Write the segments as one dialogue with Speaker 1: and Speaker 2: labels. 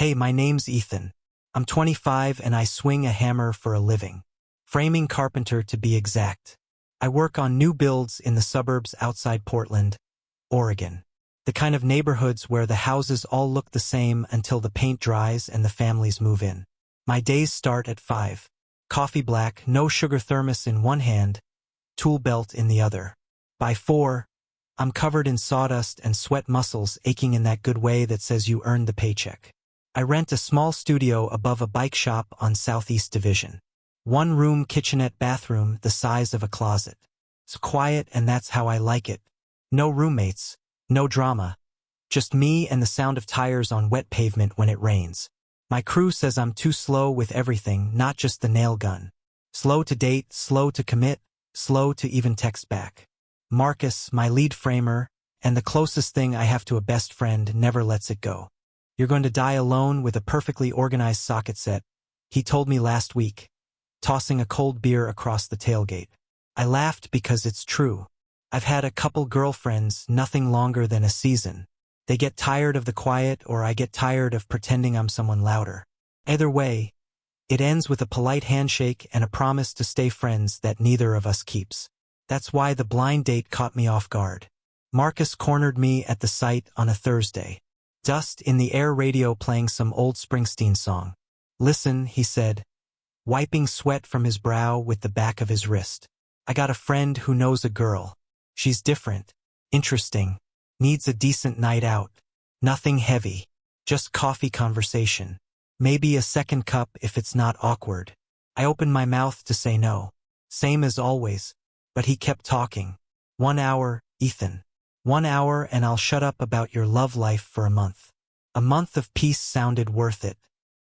Speaker 1: Hey, my name's Ethan. I'm 25 and I swing a hammer for a living. Framing carpenter to be exact. I work on new builds in the suburbs outside Portland, Oregon. The kind of neighborhoods where the houses all look the same until the paint dries and the families move in. My days start at 5. Coffee black, no sugar thermos in one hand, tool belt in the other. By 4, I'm covered in sawdust and sweat muscles aching in that good way that says you earned the paycheck. I rent a small studio above a bike shop on Southeast Division. 1-room kitchenette bathroom the size of a closet. It's quiet and that's how I like it. No roommates, no drama. Just me and the sound of tires on wet pavement when it rains. My crew says I'm too slow with everything, not just the nail gun. Slow to date, slow to commit, slow to even text back. Marcus, my lead framer, and the closest thing I have to a best friend, never lets it go. You're going to die alone with a perfectly organized socket set, he told me last week, tossing a cold beer across the tailgate. I laughed because it's true. I've had a couple girlfriends, nothing longer than a season. They get tired of the quiet or I get tired of pretending I'm someone louder. Either way, it ends with a polite handshake and a promise to stay friends that neither of us keeps. That's why the blind date caught me off guard. Marcus cornered me at the site on a Thursday. Dust in the air, radio playing some old Springsteen song. Listen, he said, wiping sweat from his brow with the back of his wrist. I got a friend who knows a girl. She's different, interesting, needs a decent night out. Nothing heavy, just coffee conversation. Maybe a second cup if it's not awkward. I opened my mouth to say no. Same as always, but he kept talking. 1 hour, Ethan. 1 hour and I'll shut up about your love life for a month. A month of peace sounded worth it.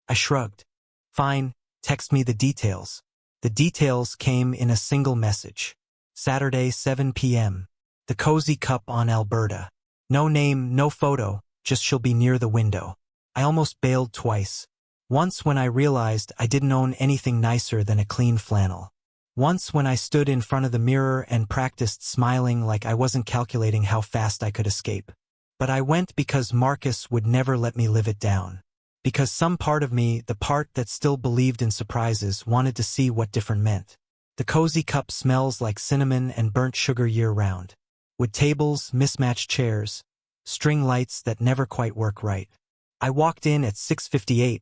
Speaker 1: I shrugged. Fine, text me the details. The details came in a single message. Saturday, 7 p.m. The Cozy Cup on Alberta. No name, no photo, just she'll be near the window. I almost bailed twice. Once when I realized I didn't own anything nicer than a clean flannel. Once when I stood in front of the mirror and practiced smiling like I wasn't calculating how fast I could escape. But I went because Marcus would never let me live it down. Because some part of me, the part that still believed in surprises, wanted to see what different meant. The Cozy Cup smells like cinnamon and burnt sugar year-round. With tables, mismatched chairs, string lights that never quite work right. I walked in at 6:58,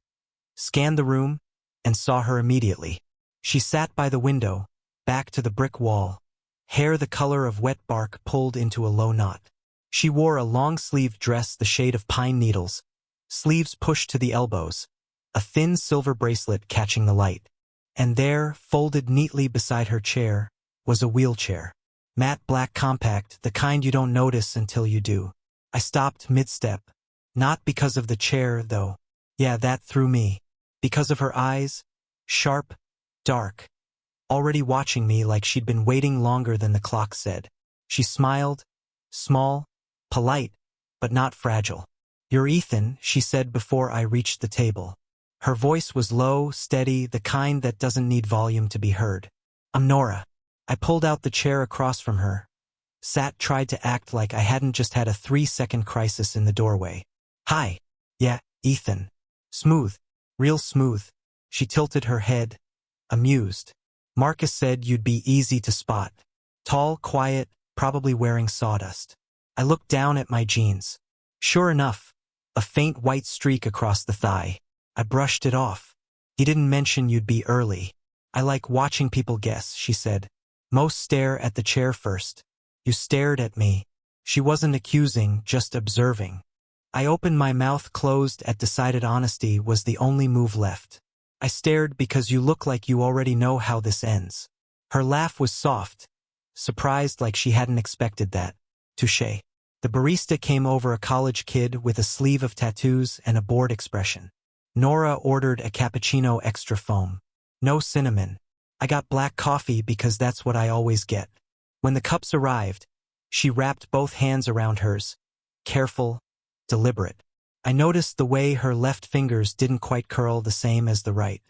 Speaker 1: scanned the room, and saw her immediately. She sat by the window, back to the brick wall, hair the color of wet bark pulled into a low knot. She wore a long-sleeved dress the shade of pine needles, sleeves pushed to the elbows, a thin silver bracelet catching the light. And there, folded neatly beside her chair, was a wheelchair. Matte black compact, the kind you don't notice until you do. I stopped mid-step. Not because of the chair, though. Yeah, that threw me. Because of her eyes, sharp, dark, already watching me like she'd been waiting longer than the clock said. She smiled, small, polite, but not fragile. You're Ethan, she said before I reached the table. Her voice was low, steady, the kind that doesn't need volume to be heard. I'm Nora. I pulled out the chair across from her. Tried to act like I hadn't just had a 3-second crisis in the doorway. Hi. Yeah, Ethan. Smooth. Real smooth. She tilted her head, amused. Marcus said you'd be easy to spot. Tall, quiet, probably wearing sawdust. I looked down at my jeans. Sure enough, a faint white streak across the thigh. I brushed it off. He didn't mention you'd be early. I like watching people guess, she said. Most stare at the chair first. You stared at me. She wasn't accusing, just observing. I opened my mouth closed at decided honesty was the only move left. I stared because you look like you already know how this ends. Her laugh was soft, surprised like she hadn't expected that. Touché. The barista came over, a college kid with a sleeve of tattoos and a bored expression. Nora ordered a cappuccino extra foam. No cinnamon. I got black coffee because that's what I always get. When the cups arrived, she wrapped both hands around hers. Careful, deliberate. I noticed the way her left fingers didn't quite curl the same as the right.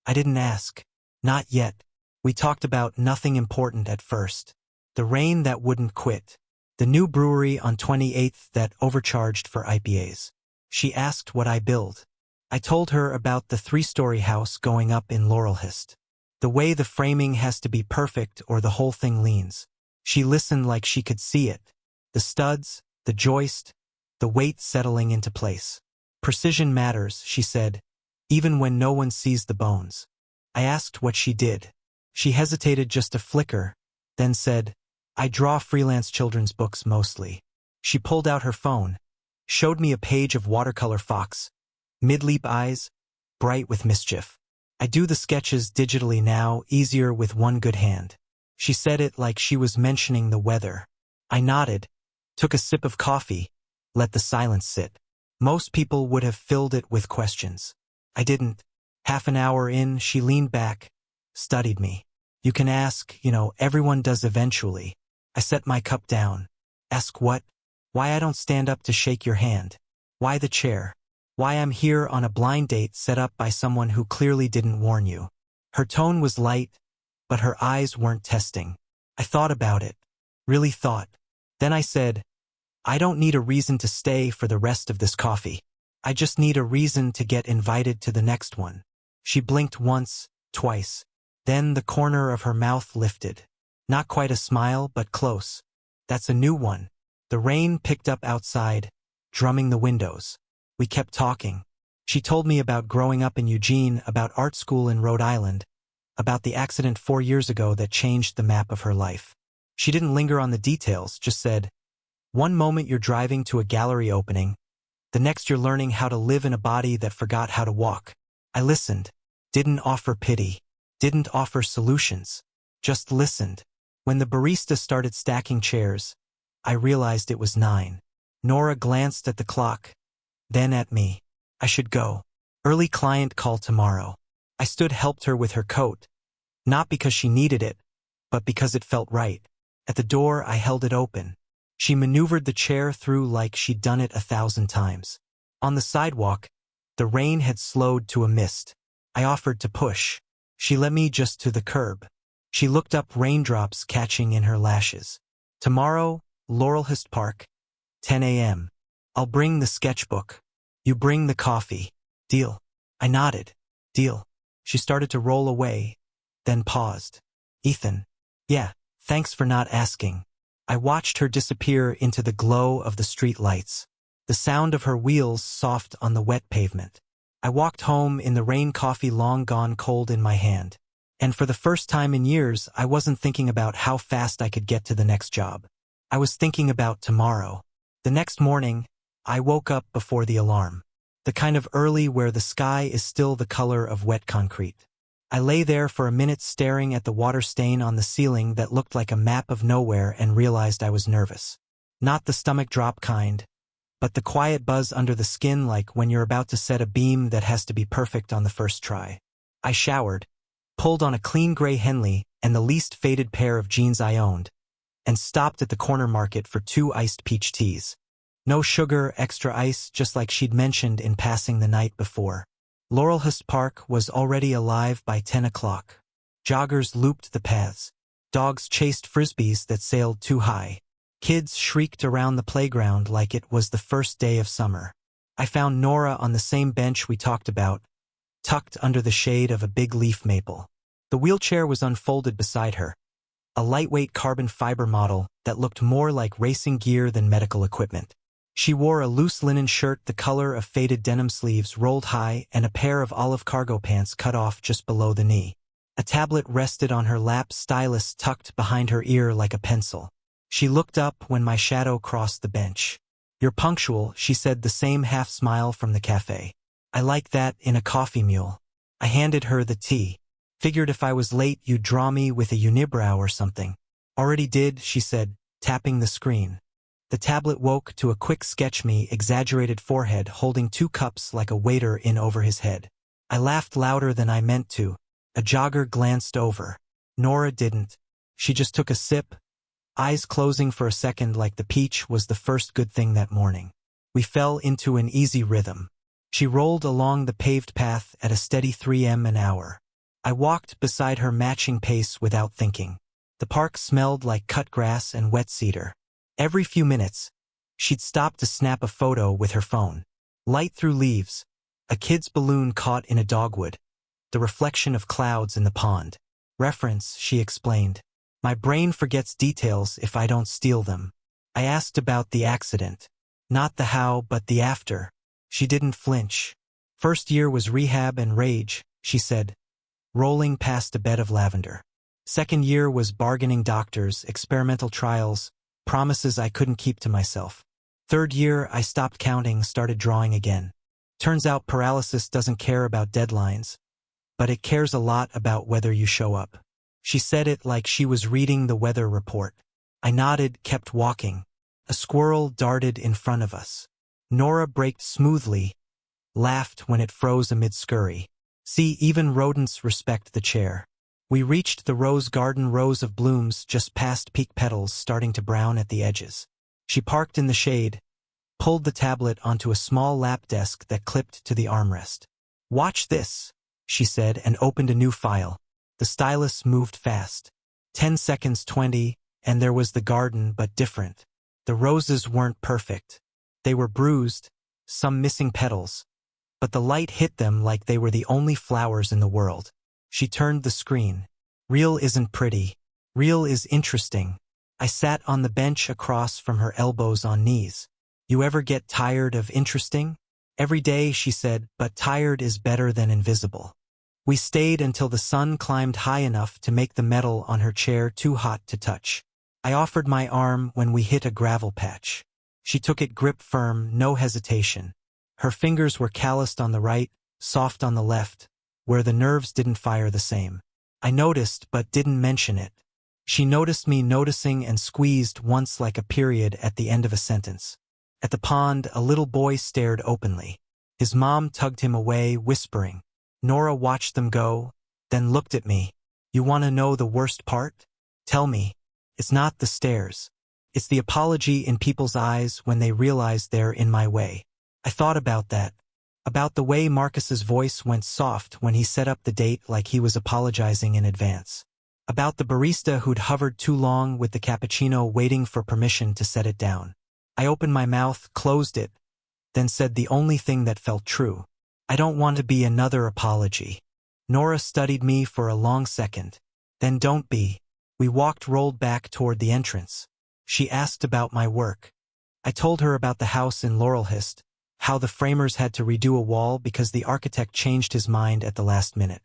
Speaker 1: I didn't ask. Not yet. We talked about nothing important at first. The rain that wouldn't quit. The new brewery on 28th that overcharged for IPAs. She asked what I build. I told her about the 3-story house going up in Laurelhurst. The way the framing has to be perfect or the whole thing leans. She listened like she could see it. The studs, the joist, the weight settling into place. Precision matters, she said, even when no one sees the bones. I asked what she did. She hesitated just a flicker, then said, I draw freelance children's books mostly. She pulled out her phone, showed me a page of watercolor fox, mid-leap eyes, bright with mischief. I do the sketches digitally now, easier with one good hand. She said it like she was mentioning the weather. I nodded, took a sip of coffee, let the silence sit. Most people would have filled it with questions. I didn't. Half an hour in, she leaned back, studied me. You can ask, everyone does eventually. I set my cup down. Ask what? Why I don't stand up to shake your hand. Why the chair? Why I'm here on a blind date set up by someone who clearly didn't warn you. Her tone was light, but her eyes weren't testing. I thought about it. Really thought. Then I said, I don't need a reason to stay for the rest of this coffee. I just need a reason to get invited to the next one. She blinked once, twice. Then the corner of her mouth lifted. Not quite a smile, but close. That's a new one. The rain picked up outside, drumming the windows. We kept talking. She told me about growing up in Eugene, about art school in Rhode Island, about the accident 4 years ago that changed the map of her life. She didn't linger on the details, just said, one moment you're driving to a gallery opening, the next you're learning how to live in a body that forgot how to walk. I listened, didn't offer pity, didn't offer solutions, just listened. When the barista started stacking chairs, I realized it was 9. Nora glanced at the clock, then at me. I should go. Early client call tomorrow. I stood, helped her with her coat, not because she needed it, but because it felt right. At the door, I held it open. She maneuvered the chair through like she'd done it 1,000 times. On the sidewalk, the rain had slowed to a mist. I offered to push. She let me just to the curb. She looked up, raindrops catching in her lashes. Tomorrow, Laurelhurst Park, 10 a.m. I'll bring the sketchbook. You bring the coffee. Deal? I nodded. Deal. She started to roll away, then paused. Ethan. Yeah, thanks for not asking. I watched her disappear into the glow of the street lights. The sound of her wheels soft on the wet pavement. I walked home in the rain, coffee long gone cold in my hand. And for the first time in years, I wasn't thinking about how fast I could get to the next job. I was thinking about tomorrow. The next morning, I woke up before the alarm. The kind of early where the sky is still the color of wet concrete. I lay there for a minute staring at the water stain on the ceiling that looked like a map of nowhere and realized I was nervous. Not the stomach drop kind, but the quiet buzz under the skin, like when you're about to set a beam that has to be perfect on the first try. I showered, pulled on a clean gray Henley and the least faded pair of jeans I owned, and stopped at the corner market for 2 iced peach teas. No sugar, extra ice, just like she'd mentioned in passing the night before. Laurelhurst Park was already alive by 10 o'clock. Joggers looped the paths. Dogs chased frisbees that sailed too high. Kids shrieked around the playground like it was the first day of summer. I found Nora on the same bench we talked about, tucked under the shade of a big leaf maple. The wheelchair was unfolded beside her, a lightweight carbon fiber model that looked more like racing gear than medical equipment. She wore a loose linen shirt the color of faded denim, sleeves rolled high, and a pair of olive cargo pants cut off just below the knee. A tablet rested on her lap, stylus tucked behind her ear like a pencil. She looked up when my shadow crossed the bench. You're punctual, she said, the same half smile from the cafe. I like that in a coffee mule. I handed her the tea. Figured if I was late you'd draw me with a unibrow or something. Already did, she said, tapping the screen. The tablet woke to a quick sketch me, exaggerated forehead holding 2 cups like a waiter in over his head. I laughed louder than I meant to. A jogger glanced over. Nora didn't. She just took a sip, eyes closing for a second like the peach was the first good thing that morning. We fell into an easy rhythm. She rolled along the paved path at a steady 3 an hour. I walked beside her, matching pace without thinking. The park smelled like cut grass and wet cedar. Every few minutes, she'd stop to snap a photo with her phone. Light through leaves, A kid's balloon caught in a dogwood. The reflection of clouds in the pond. Reference, she explained. My brain forgets details if I don't steal them. I asked about the accident. Not the how, but the after. She didn't flinch. First year was rehab and rage, she said, rolling past a bed of lavender. Second year was bargaining doctors, experimental trials, promises I couldn't keep to myself. Third year, I stopped counting, started drawing again. Turns out paralysis doesn't care about deadlines, but it cares a lot about whether you show up. She said it like she was reading the weather report. I nodded, kept walking. A squirrel darted in front of us. Nora braked smoothly, laughed when it froze amid scurry. See, even rodents respect the chair. We reached the rose garden, rows of blooms just past peak petals starting to brown at the edges. She parked in the shade, pulled the tablet onto a small lap desk that clipped to the armrest. Watch this, she said, and opened a new file. The stylus moved fast. 10 seconds, 20, and there was the garden, but different. The roses weren't perfect. They were bruised, some missing petals, but the light hit them like they were the only flowers in the world. She turned the screen. Real isn't pretty. Real is interesting. I sat on the bench across from her, elbows on knees. You ever get tired of interesting? Every day, she said, but tired is better than invisible. We stayed until the sun climbed high enough to make the metal on her chair too hot to touch. I offered my arm when we hit a gravel patch. She took it, grip firm, no hesitation. Her fingers were calloused on the right, soft on the left, where the nerves didn't fire the same. I noticed but didn't mention it. She noticed me noticing and squeezed once like a period at the end of a sentence. At the pond, a little boy stared openly. His mom tugged him away, whispering. Nora watched them go, then looked at me. You want to know the worst part? Tell me. It's not the stares. It's the apology in people's eyes when they realize they're in my way. I thought about that. About the way Marcus's voice went soft when he set up the date like he was apologizing in advance. About the barista who'd hovered too long with the cappuccino waiting for permission to set it down. I opened my mouth, closed it, then said the only thing that felt true. I don't want to be another apology. Nora studied me for a long second. Then don't be. We walked, rolled back toward the entrance. She asked about my work. I told her about the house in Laurelhurst, how the framers had to redo a wall because the architect changed his mind at the last minute.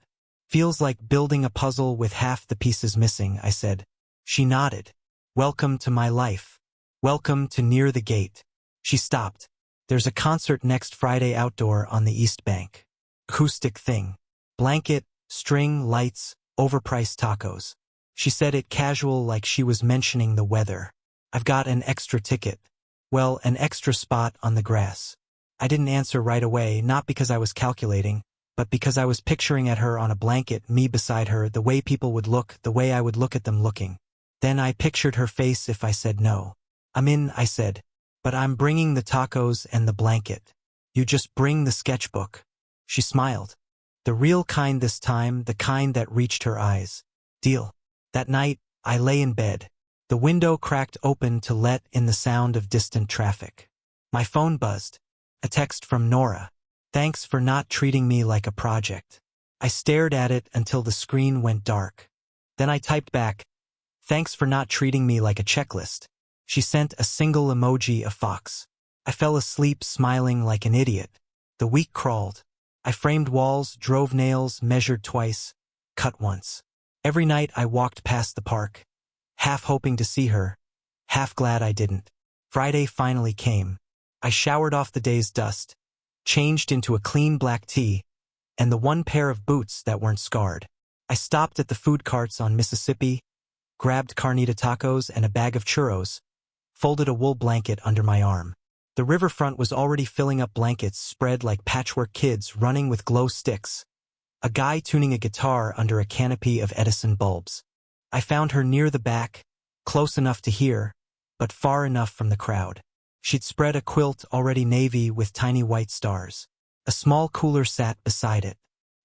Speaker 1: Feels like building a puzzle with half the pieces missing, I said. She nodded. Welcome to my life. Welcome to Near the Gate. She stopped. There's a concert next Friday outdoor on the East Bank. Acoustic thing. Blanket, string, lights, overpriced tacos. She said it casual like she was mentioning the weather. I've got an extra ticket. Well, an extra spot on the grass. I didn't answer right away, not because I was calculating, but because I was picturing at her on a blanket, me beside her, the way people would look, the way I would look at them looking. Then I pictured her face if I said no. I'm in, I said. But I'm bringing the tacos and the blanket. You just bring the sketchbook. She smiled. The real kind this time, the kind that reached her eyes. Deal. That night, I lay in bed. The window cracked open to let in the sound of distant traffic. My phone buzzed. A text from Nora. Thanks for not treating me like a project. I stared at it until the screen went dark. Then I typed back, thanks for not treating me like a checklist. She sent a single emoji, a fox. I fell asleep smiling like an idiot. The week crawled. I framed walls, drove nails, measured twice, cut once. Every night I walked past the park, half hoping to see her, half glad I didn't. Friday finally came. I showered off the day's dust, changed into a clean black tee, and the one pair of boots that weren't scarred. I stopped at the food carts on Mississippi, grabbed carnita tacos and a bag of churros, folded a wool blanket under my arm. The riverfront was already filling up, blankets spread like patchwork, kids running with glow sticks, a guy tuning a guitar under a canopy of Edison bulbs. I found her near the back, close enough to hear, but far enough from the crowd. She'd spread a quilt already navy with tiny white stars. A small cooler sat beside it.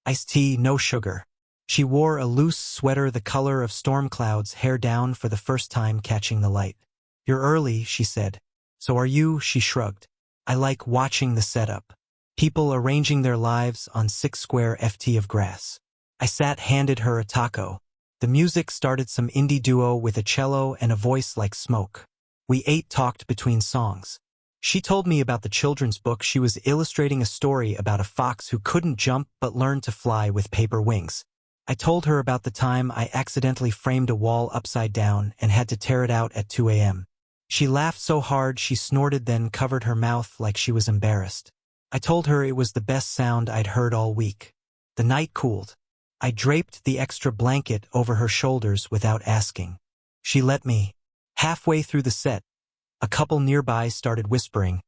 Speaker 1: Iced tea, no sugar. She wore a loose sweater the color of storm clouds, hair down for the first time catching the light. You're early, she said. So are you, she shrugged. I like watching the setup. People arranging their lives on 6 square ft of grass. I sat, handed her a taco. The music started, some indie duo with a cello and a voice like smoke. We ate, talked between songs. She told me about the children's book she was illustrating, a story about a fox who couldn't jump but learned to fly with paper wings. I told her about the time I accidentally framed a wall upside down and had to tear it out at 2 a.m. She laughed so hard she snorted, then covered her mouth like she was embarrassed. I told her it was the best sound I'd heard all week. The night cooled. I draped the extra blanket over her shoulders without asking. She let me. Halfway through the set, a couple nearby started whispering,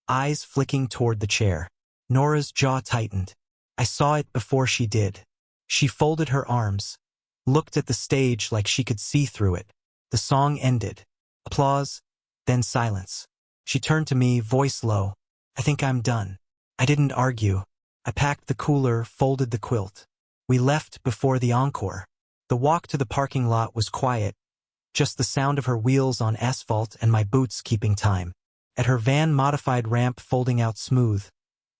Speaker 1: eyes flicking toward the chair. Nora's jaw tightened. I saw it before she did. She folded her arms, looked at the stage like she could see through it. The song ended. Applause, then silence. She turned to me, voice low. I think I'm done. I didn't argue. I packed the cooler, folded the quilt. We left before the encore. The walk to the parking lot was quiet, just the sound of her wheels on asphalt and my boots keeping time. At her van-modified ramp folding out smooth,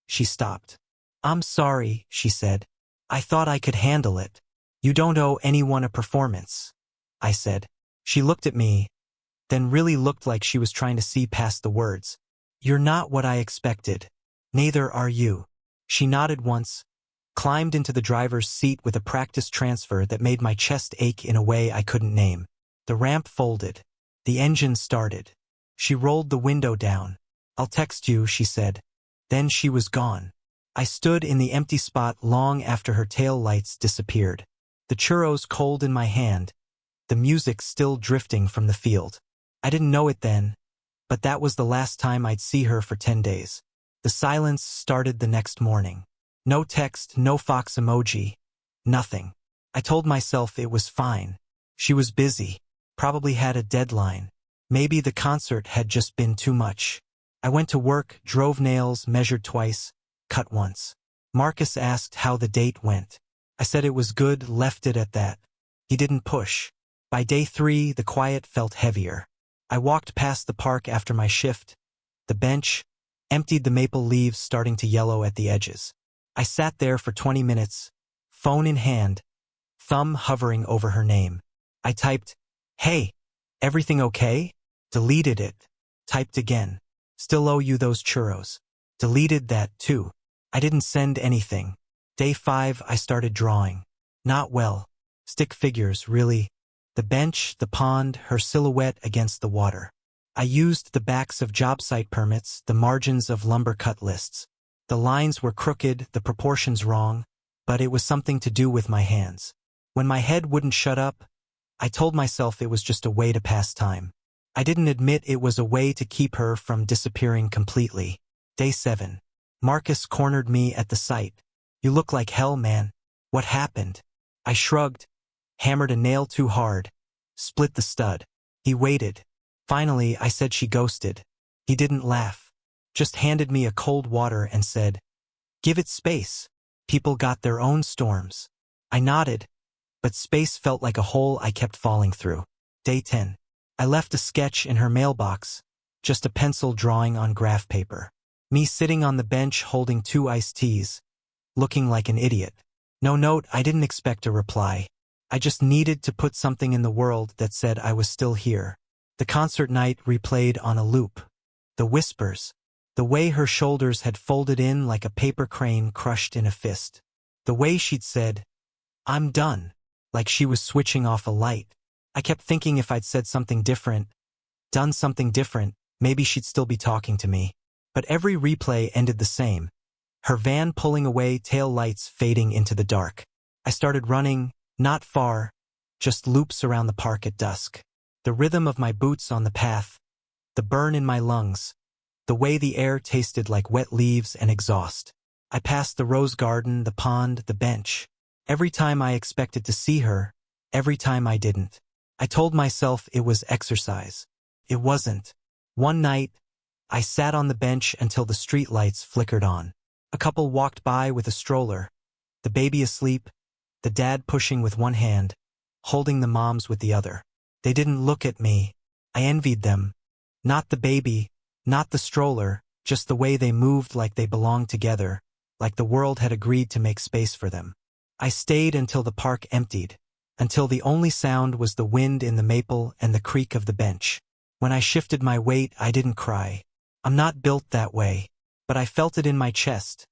Speaker 1: she stopped. I'm sorry, she said. I thought I could handle it. You don't owe anyone a performance, I said. She looked at me, then really looked like she was trying to see past the words. You're not what I expected. Neither are you. She nodded once, climbed into the driver's seat with a practice transfer that made my chest ache in a way I couldn't name. The ramp folded. The engine started. She rolled the window down. I'll text you, she said. Then she was gone. I stood in the empty spot long after her tail lights disappeared. The churros cold in my hand, the music still drifting from the field. I didn't know it then, but that was the last time I'd see her for 10 days. The silence started the next morning. No text, no fox emoji, nothing. I told myself it was fine. She was busy. Probably had a deadline. Maybe the concert had just been too much. I went to work, drove nails, measured twice, cut once. Marcus asked how the date went. I said it was good, left it at that. He didn't push. By day 3, the quiet felt heavier. I walked past the park after my shift. The bench, emptied, the maple leaves starting to yellow at the edges. I sat there for 20 minutes, phone in hand, thumb hovering over her name. I typed, "Hey, everything okay?" Deleted it. Typed again. "Still owe you those churros." Deleted that too. I didn't send anything. Day 5, I started drawing. Not well. Stick figures, really. The bench, the pond, her silhouette against the water. I used the backs of job site permits, the margins of lumber cut lists. The lines were crooked, the proportions wrong, but it was something to do with my hands. When my head wouldn't shut up, I told myself it was just a way to pass time. I didn't admit it was a way to keep her from disappearing completely. Day 7. Marcus cornered me at the site. "You look like hell, man. What happened?" I shrugged, hammered a nail too hard, split the stud. He waited. Finally, I said she ghosted. He didn't laugh, just handed me a cold water and said, "Give it space. People got their own storms." I nodded, but space felt like a hole I kept falling through. Day 10. I left a sketch in her mailbox, just a pencil drawing on graph paper. Me sitting on the bench holding 2 iced teas, looking like an idiot. No note, I didn't expect a reply. I just needed to put something in the world that said I was still here. The concert night replayed on a loop. The whispers. The way her shoulders had folded in like a paper crane crushed in a fist. The way she'd said, "I'm done," like she was switching off a light. I kept thinking if I'd said something different, done something different, maybe she'd still be talking to me. But every replay ended the same. Her van pulling away, tail lights fading into the dark. I started running, not far, just loops around the park at dusk. The rhythm of my boots on the path, the burn in my lungs, the way the air tasted like wet leaves and exhaust. I passed the rose garden, the pond, the bench. Every time I expected to see her, every time I didn't. I told myself it was exercise. It wasn't. One night, I sat on the bench until the street lights flickered on. A couple walked by with a stroller, the baby asleep, the dad pushing with one hand, holding the moms with the other. They didn't look at me. I envied them. Not the baby, not the stroller, just the way they moved like they belonged together, like the world had agreed to make space for them. I stayed until the park emptied, until the only sound was the wind in the maple and the creak of the bench. When I shifted my weight, I didn't cry. I'm not built that way, but I felt it in my chest,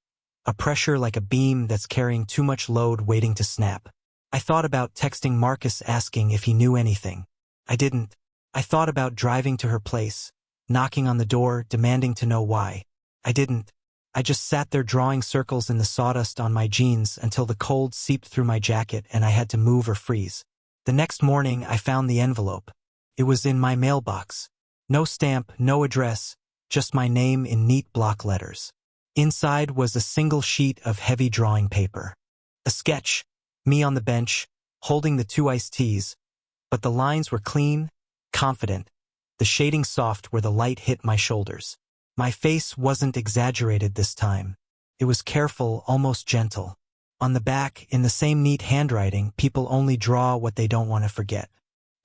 Speaker 1: a pressure like a beam that's carrying too much load waiting to snap. I thought about texting Marcus asking if he knew anything. I didn't. I thought about driving to her place, knocking on the door, demanding to know why. I didn't. I just sat there drawing circles in the sawdust on my jeans until the cold seeped through my jacket and I had to move or freeze. The next morning, I found the envelope. It was in my mailbox. No stamp, no address, just my name in neat block letters. Inside was a single sheet of heavy drawing paper. A sketch, me on the bench, holding the 2 iced teas, but the lines were clean, confident, the shading soft where the light hit my shoulders. My face wasn't exaggerated this time. It was careful, almost gentle. On the back, in the same neat handwriting, people only draw what they don't want to forget.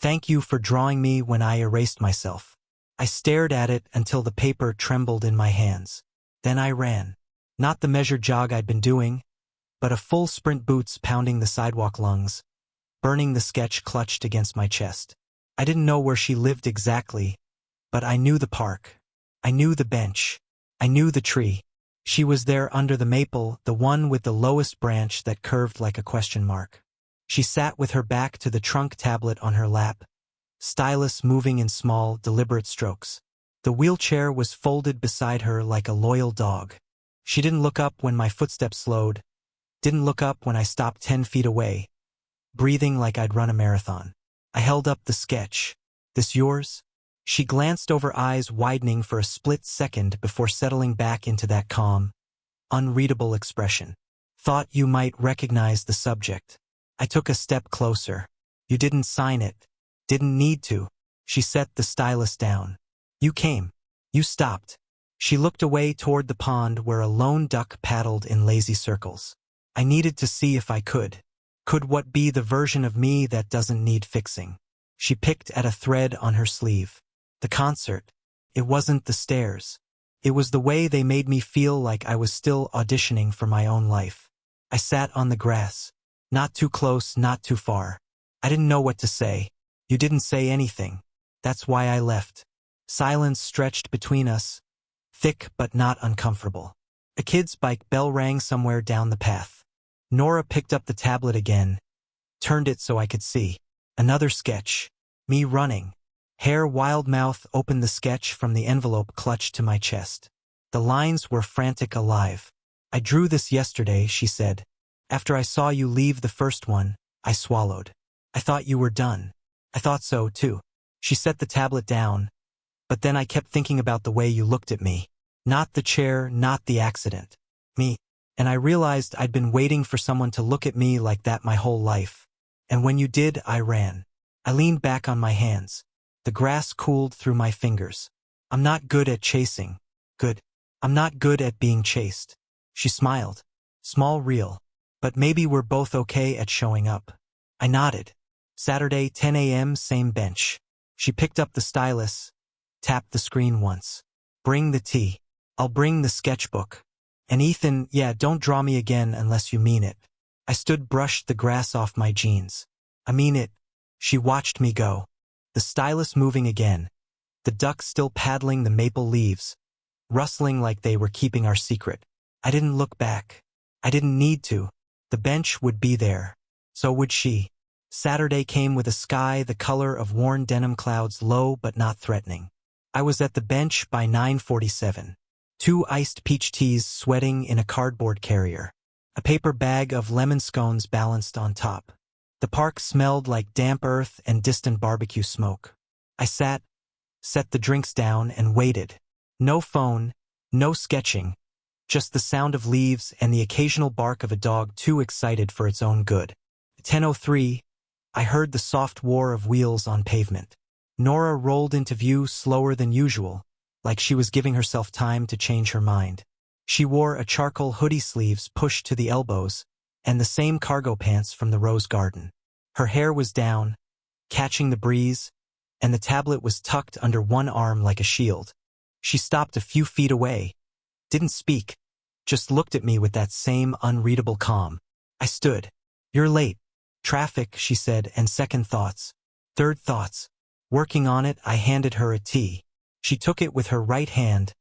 Speaker 1: Thank you for drawing me when I erased myself. I stared at it until the paper trembled in my hands. Then I ran. Not the measured jog I'd been doing, but a full sprint, boots pounding the sidewalk, lungs burning, the sketch clutched against my chest. I didn't know where she lived exactly, but I knew the park. I knew the bench. I knew the tree. She was there under the maple, the one with the lowest branch that curved like a question mark. She sat with her back to the trunk, tablet on her lap, stylus moving in small, deliberate strokes. The wheelchair was folded beside her like a loyal dog. She didn't look up when my footsteps slowed, didn't look up when I stopped 10 feet away, breathing like I'd run a marathon. I held up the sketch. This yours? She glanced over, eyes widening for a split second before settling back into that calm, unreadable expression. Thought you might recognize the subject. I took a step closer. You didn't sign it. Didn't need to. She set the stylus down. You came. You stopped. She looked away toward the pond where a lone duck paddled in lazy circles. I needed to see if I could. Could what be the version of me that doesn't need fixing? She picked at a thread on her sleeve. The concert. It wasn't the stairs. It was the way they made me feel like I was still auditioning for my own life. I sat on the grass. Not too close, not too far. I didn't know what to say. You didn't say anything. That's why I left. Silence stretched between us, thick but not uncomfortable. A kid's bike bell rang somewhere down the path. Nora picked up the tablet again, turned it so I could see. Another sketch. Me running. Hair wild, mouth open, the sketch from the envelope clutched to my chest. The lines were frantic, alive. I drew this yesterday, she said. After I saw you leave the first one, I swallowed. I thought you were done. I thought so, too. She set the tablet down, but then I kept thinking about the way you looked at me. Not the chair, not the accident. Me. And I realized I'd been waiting for someone to look at me like that my whole life. And when you did, I ran. I leaned back on my hands. The grass cooled through my fingers. I'm not good at chasing. Good. I'm not good at being chased. She smiled. Small, real. But maybe we're both okay at showing up. I nodded. Saturday, 10 a.m., same bench. She picked up the stylus, tapped the screen once. Bring the tea. I'll bring the sketchbook. And Ethan, yeah, don't draw me again unless you mean it. I stood, brushed the grass off my jeans. I mean it. She watched me go. The stylus moving again. The ducks still paddling the maple leaves, rustling like they were keeping our secret. I didn't look back. I didn't need to. The bench would be there. So would she. Saturday came with a sky the color of worn denim clouds, low but not threatening. I was at the bench by 9:47. 2 iced peach teas sweating in a cardboard carrier. A paper bag of lemon scones balanced on top. The park smelled like damp earth and distant barbecue smoke. I sat, set the drinks down, and waited. No phone, no sketching, just the sound of leaves and the occasional bark of a dog too excited for its own good. 10:03, I heard the soft whir of wheels on pavement. Nora rolled into view slower than usual, like she was giving herself time to change her mind. She wore a charcoal hoodie, sleeves pushed to the elbows, and the same cargo pants from the rose garden. Her hair was down, catching the breeze, and the tablet was tucked under one arm like a shield. She stopped a few feet away, Didn't speak. Just looked at me with that same unreadable calm. I stood. You're late. Traffic, she said, and second thoughts. Third thoughts. Working on it, I handed her a tea. She took it with her right hand,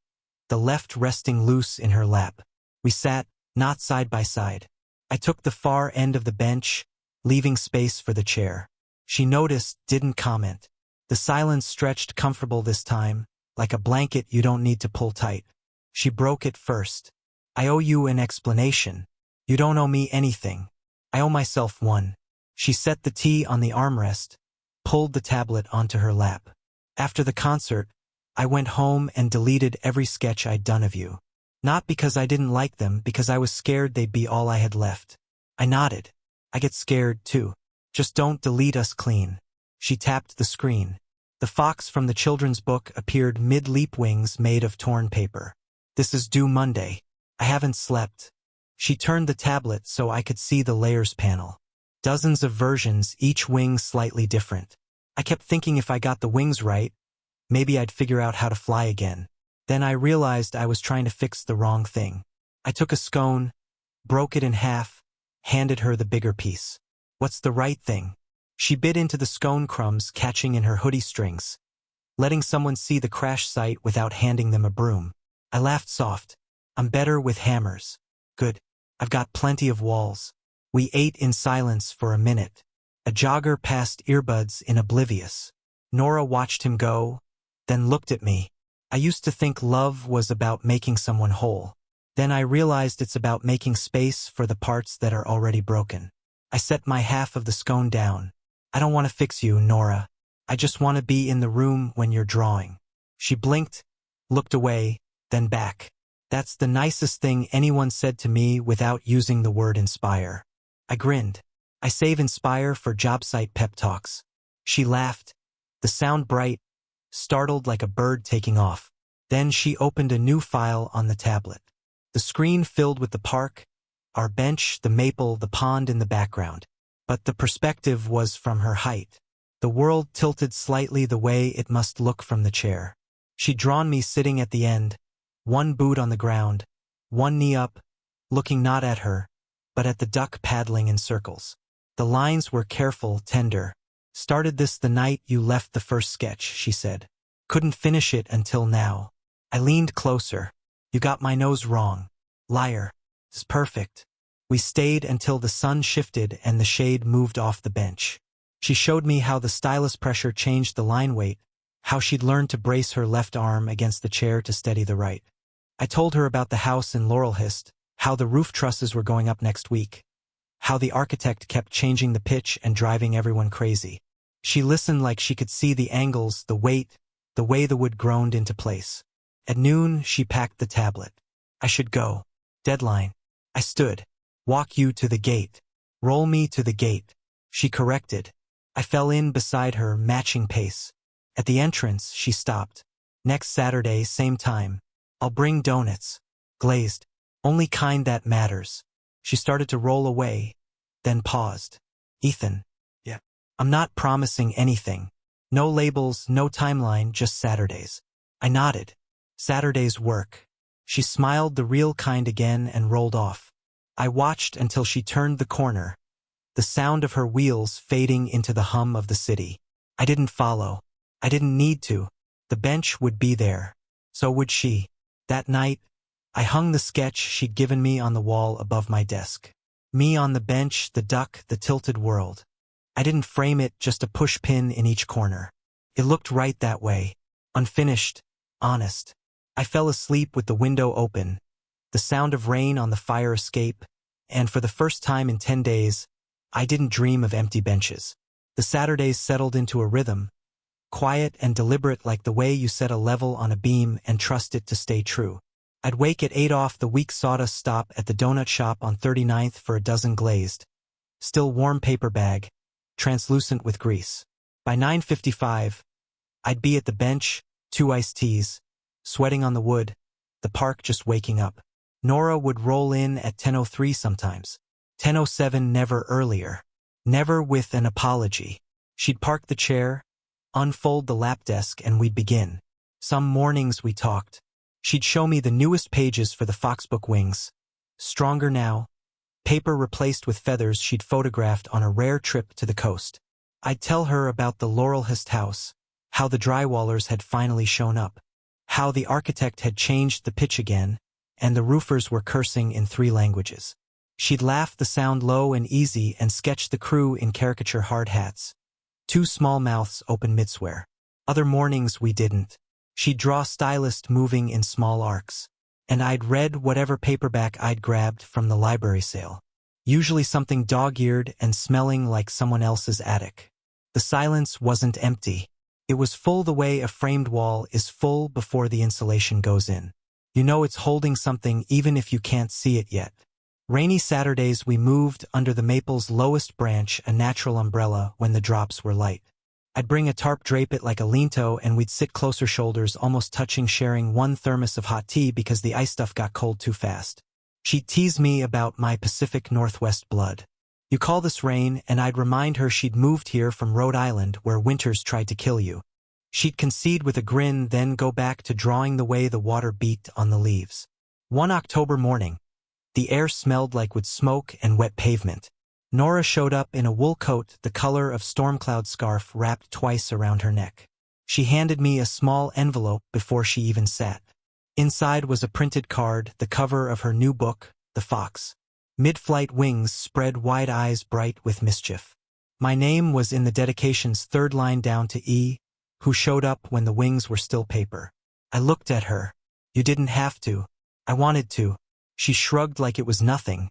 Speaker 1: the left resting loose in her lap. We sat, not side by side. I took the far end of the bench, leaving space for the chair. She noticed, didn't comment. The silence stretched comfortable this time, like a blanket you don't need to pull tight. She broke it first. I owe you an explanation. You don't owe me anything. I owe myself one. She set the tea on the armrest, pulled the tablet onto her lap. After the concert, I went home and deleted every sketch I'd done of you. Not because I didn't like them, because I was scared they'd be all I had left. I nodded. I get scared, too. Just don't delete us clean. She tapped the screen. The fox from the children's book appeared mid-leap, wings made of torn paper. This is due Monday. I haven't slept. She turned the tablet so I could see the layers panel. Dozens of versions, each wing slightly different. I kept thinking if I got the wings right, maybe I'd figure out how to fly again. Then I realized I was trying to fix the wrong thing. I took a scone, broke it in half, handed her the bigger piece. What's the right thing? She bit into the scone crumbs catching in her hoodie strings, letting someone see the crash site without handing them a broom. I laughed soft. I'm better with hammers. Good. I've got plenty of walls. We ate in silence for a minute. A jogger passed, earbuds in oblivious. Nora watched him go, then looked at me. I used to think love was about making someone whole. Then I realized it's about making space for the parts that are already broken. I set my half of the scone down. I don't want to fix you, Nora. I just want to be in the room when you're drawing. She blinked, looked away, then back. That's the nicest thing anyone said to me without using the word inspire. I grinned. I save inspire for job site pep talks. She laughed, the sound bright, startled like a bird taking off. Then she opened a new file on the tablet. The screen filled with the park, our bench, the maple, the pond in the background. But the perspective was from her height. The world tilted slightly the way it must look from the chair. She'd drawn me sitting at the end, one boot on the ground, one knee up, looking not at her, but at the duck paddling in circles. The lines were careful, tender. Started this the night you left the first sketch, she said. Couldn't finish it until now. I leaned closer. You got my nose wrong. Liar. It's perfect. We stayed until the sun shifted and the shade moved off the bench. She showed me how the stylus pressure changed the line weight, how she'd learned to brace her left arm against the chair to steady the right. I told her about the house in Laurelhist, how the roof trusses were going up next week, how the architect kept changing the pitch and driving everyone crazy. She listened like she could see the angles, the weight, the way the wood groaned into place. At noon, she packed the tablet. I should go. Deadline. I stood. Walk you to the gate. Roll me to the gate. She corrected. I fell in beside her, matching pace. At the entrance, she stopped. Next Saturday, same time. I'll bring donuts. Glazed. Only kind that matters. She started to roll away, then paused. Ethan. Yeah. I'm not promising anything. No labels, no timeline, just Saturdays. I nodded. Saturdays work. She smiled the real kind again and rolled off. I watched until she turned the corner, the sound of her wheels fading into the hum of the city. I didn't follow. I didn't need to. The bench would be there. So would she. That night, I hung the sketch she'd given me on the wall above my desk. Me on the bench, the duck, the tilted world. I didn't frame it, just a push pin in each corner. It looked right that way. Unfinished. Honest. I fell asleep with the window open, the sound of rain on the fire escape, and for the first time in 10 days, I didn't dream of empty benches. The Saturdays settled into a rhythm, quiet and deliberate like the way you set a level on a beam and trust it to stay true. I'd wake at 8 off the weak sawdust stop at the donut shop on 39th for a dozen glazed. Still warm paper bag, translucent with grease. By 9:55, I'd be at the bench, 2 iced teas, sweating on the wood, the park just waking up. Nora would roll in at 10:03 sometimes. 10:07 never earlier. Never with an apology. She'd park the chair, unfold the lap desk, and we'd begin. Some mornings we talked. She'd show me the newest pages for the Foxbook Wings. Stronger now, paper replaced with feathers she'd photographed on a rare trip to the coast. I'd tell her about the Laurelhurst house, how the drywallers had finally shown up, how the architect had changed the pitch again, and the roofers were cursing in 3 languages. She'd laugh the sound low and easy and sketch the crew in caricature hard hats. 2 small mouths open mid-swear. Other mornings we didn't. She'd draw stylist moving in small arcs. And I'd read whatever paperback I'd grabbed from the library sale. Usually something dog-eared and smelling like someone else's attic. The silence wasn't empty. It was full the way a framed wall is full before the insulation goes in. You know it's holding something even if you can't see it yet. Rainy Saturdays we moved under the maple's lowest branch, a natural umbrella when the drops were light. I'd bring a tarp, drape it like a linto, and we'd sit closer shoulders, almost touching, sharing 1 thermos of hot tea because the ice stuff got cold too fast. She'd tease me about my Pacific Northwest blood. You call this rain, and I'd remind her she'd moved here from Rhode Island where winters tried to kill you. She'd concede with a grin, then go back to drawing the way the water beat on the leaves. One October morning, the air smelled like wood smoke and wet pavement. Nora showed up in a wool coat the color of storm cloud scarf wrapped twice around her neck. She handed me a small envelope before she even sat. Inside was a printed card, the cover of her new book, The Fox. Mid-flight wings spread wide, eyes bright with mischief. My name was in the dedication's 3rd line down to E, who showed up when the wings were still paper. I looked at her. You didn't have to. I wanted to. She shrugged like it was nothing,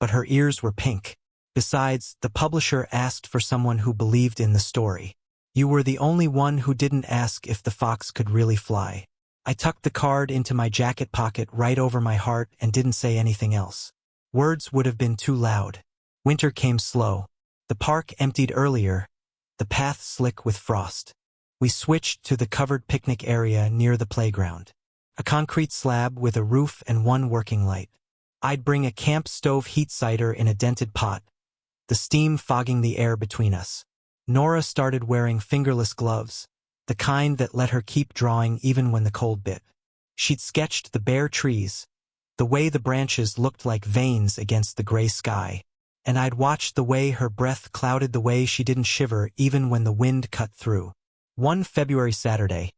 Speaker 1: but her ears were pink. Besides, the publisher asked for someone who believed in the story. You were the only one who didn't ask if the fox could really fly. I tucked the card into my jacket pocket right over my heart and didn't say anything else. Words would have been too loud. Winter came slow. The park emptied earlier, the path slick with frost. We switched to the covered picnic area near the playground. A concrete slab with a roof and 1 working light. I'd bring a camp stove heat cider in a dented pot, the steam fogging the air between us. Nora started wearing fingerless gloves, the kind that let her keep drawing even when the cold bit. She'd sketched the bare trees, the way the branches looked like veins against the gray sky, and I'd watched the way her breath clouded, the way she didn't shiver even when the wind cut through. One February Saturday,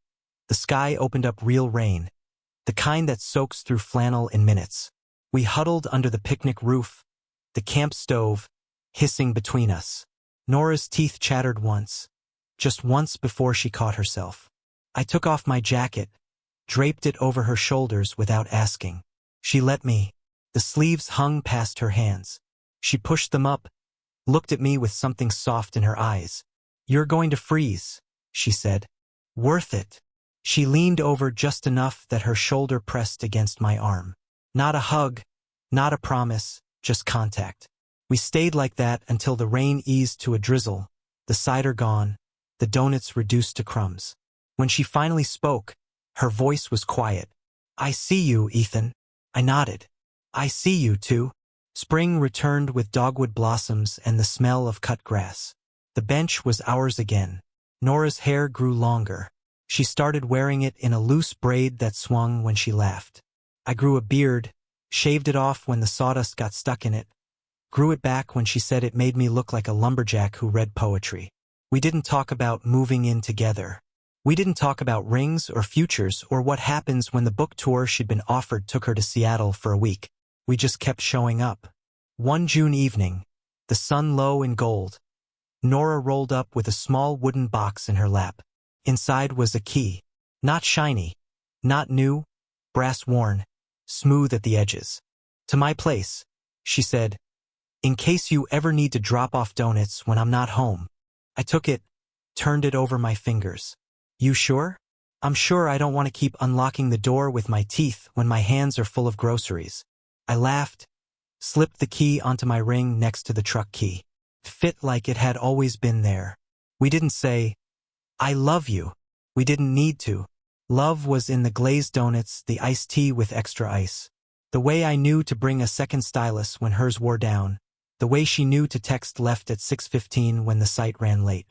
Speaker 1: the sky opened up real rain, the kind that soaks through flannel in minutes. We huddled under the picnic roof, the camp stove hissing between us. Nora's teeth chattered once, just once before she caught herself. I took off my jacket, draped it over her shoulders without asking. She let me. The sleeves hung past her hands. She pushed them up, looked at me with something soft in her eyes. You're going to freeze, she said. Worth it. She leaned over just enough that her shoulder pressed against my arm. Not a hug, not a promise, just contact. We stayed like that until the rain eased to a drizzle, the cider gone, the donuts reduced to crumbs. When she finally spoke, her voice was quiet. I see you, Ethan. I nodded. I see you, too. Spring returned with dogwood blossoms and the smell of cut grass. The bench was ours again. Nora's hair grew longer. She started wearing it in a loose braid that swung when she laughed. I grew a beard, shaved it off when the sawdust got stuck in it, grew it back when she said it made me look like a lumberjack who read poetry. We didn't talk about moving in together. We didn't talk about rings or futures or what happens when the book tour she'd been offered took her to Seattle for a week. We just kept showing up. One June evening, the sun low in gold, Nora rolled up with a small wooden box in her lap. Inside was a key. Not shiny, not new, brass-worn, smooth at the edges. To my place, she said, in case you ever need to drop off donuts when I'm not home. I took it, turned it over my fingers. You sure? I'm sure. I don't want to keep unlocking the door with my teeth when my hands are full of groceries. I laughed, slipped the key onto my ring next to the truck key. Fit like it had always been there. We didn't say, I love you. We didn't need to. Love was in the glazed donuts, the iced tea with extra ice. The way I knew to bring a second stylus when hers wore down. The way she knew to text left at 6:15 when the site ran late.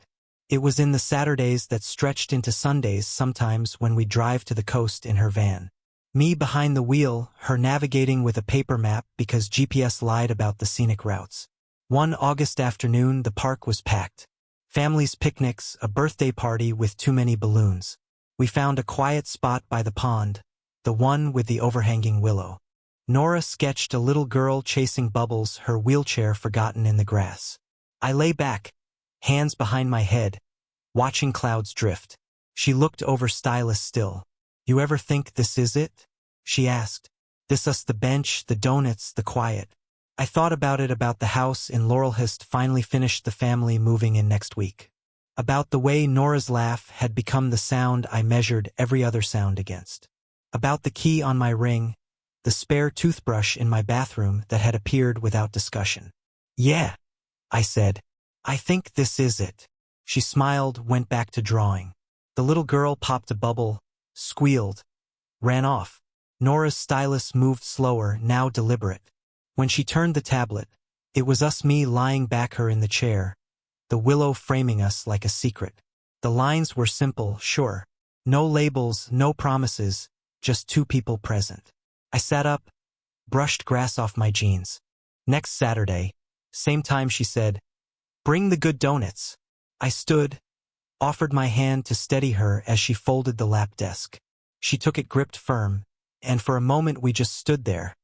Speaker 1: It was in the Saturdays that stretched into Sundays sometimes when we'd drive to the coast in her van. Me behind the wheel, her navigating with a paper map because GPS lied about the scenic routes. One August afternoon, the park was packed. Families' picnics, a birthday party with too many balloons. We found a quiet spot by the pond, the one with the overhanging willow. Nora sketched a little girl chasing bubbles, her wheelchair forgotten in the grass. I lay back, hands behind my head, watching clouds drift. She looked over stylish still. "You ever think this is it?" she asked. "This us, the bench, the donuts, the quiet." I thought about it, about the house in Laurelhurst finally finished, the family moving in next week. About the way Nora's laugh had become the sound I measured every other sound against. About the key on my ring, the spare toothbrush in my bathroom that had appeared without discussion. "Yeah," I said. "I think this is it." She smiled, went back to drawing. The little girl popped a bubble, squealed, ran off. Nora's stylus moved slower, now deliberate. When she turned the tablet, it was us, me lying back, her in the chair, the willow framing us like a secret. The lines were simple, sure. No labels, no promises, just two people present. I sat up, brushed grass off my jeans. "Next Saturday, same time," she said. "Bring the good donuts." I stood, offered my hand to steady her as she folded the lap desk. She took it, gripped firm, and for a moment we just stood there.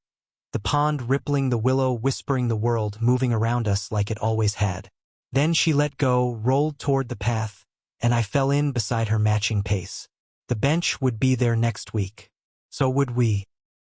Speaker 1: The pond rippling, the willow whispering, the world moving around us like it always had. Then she let go, rolled toward the path, and I fell in beside her, matching pace. The bench would be there next week. So would we.